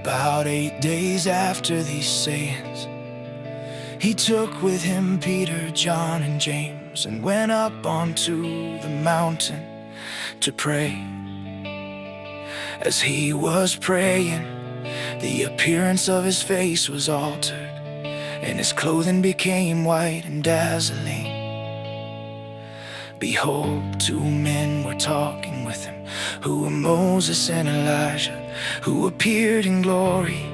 About 8 days after these sayings, he took with him Peter, John, and James, and went up onto the mountain to pray. As he was praying, the appearance of his face was altered, and his clothing became white and dazzling. Behold, 2 men were talking with him, who were Moses and Elijah, who appeared in glory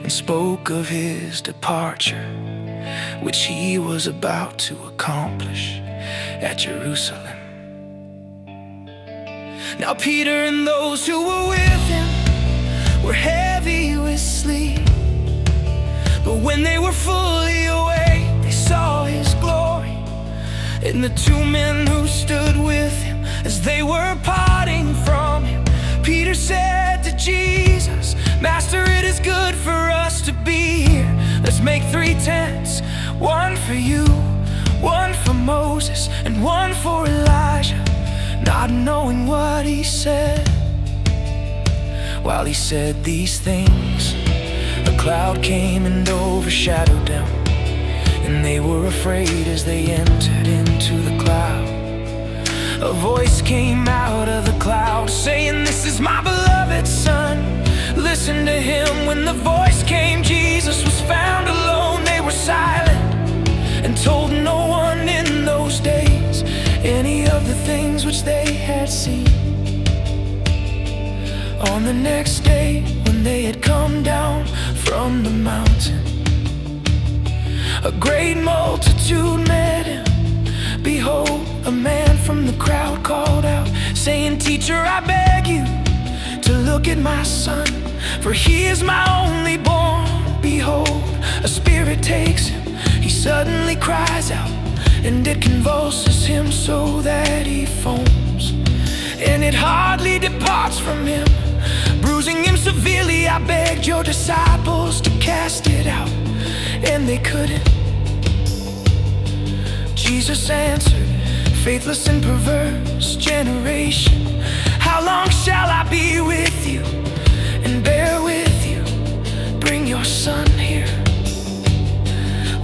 and spoke of his departure, which he was about to accomplish at Jerusalem. Now Peter and those who were with him were heavy with sleep, but when they were fully awake, they saw his glory. And the 2 men who stood with him, as they were parting from him, Peter said to Jesus, "Master, it is good for us to be here. Let's make 3 tents, one for you, one for Moses, and one for Elijah." Not knowing what he said, while he said these things, a cloud came and overshadowed them, and they were afraid as they entered into the cloud. A voice came out of the cloud saying, "This is my beloved Son, listen to him." When the voice came, Jesus was found alone. They were silent and told no one in those days any of the things which they had seen. On the next day, when they had come down from the mountain, a great multitude met him. Behold, a man from the crowd called out, saying, "Teacher, I beg you to look at my son, for he is my only born. Behold, a spirit takes him. He suddenly cries out, and it convulses him so that he foams, and it hardly departs from him, bruising him severely. I begged your disciples to cast it out, and they couldn't." Jesus answered, "Faithless and perverse generation, how long shall I be with you and bear with you? Bring your son here."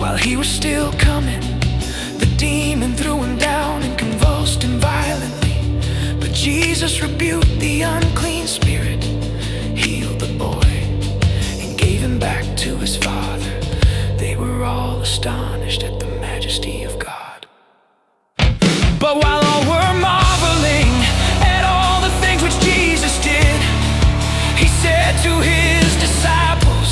While he was still coming, the demon threw him down and convulsed him violently. But Jesus rebuked the unclean spirit, healed the boy, and gave him back to his father. They were all astonished at the majesty of God. But while all were marveling at all the things which Jesus did, he said to his disciples,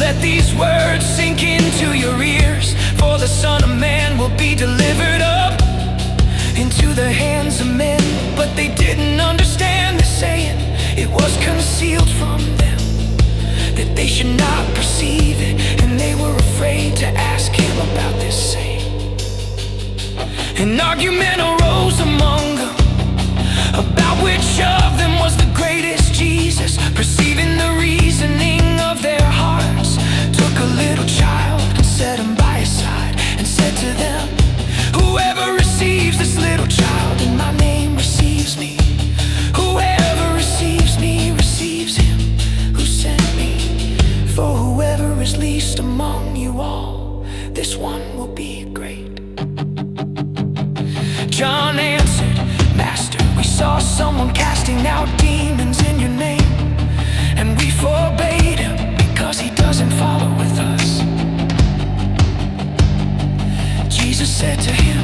"Let these words sink into your ears, for the Son of Man will be delivered up into the hands of men." But they didn't understand the saying. It was concealed from them, that they should not perceive it, and they were afraid to ask him about this saying. An argument arose among them about which of them was the greatest. Jesus, perceiving the reasoning of their hearts, took a little child and set him by his side, and said to them, "Whoever receives this little child in my name receives me. Whoever receives me receives him who sent me. For whoever is least among you all, this one will be great." John answered, "Master, we saw someone casting out demons in your name, and we forbade him because he doesn't follow with us." Jesus said to him,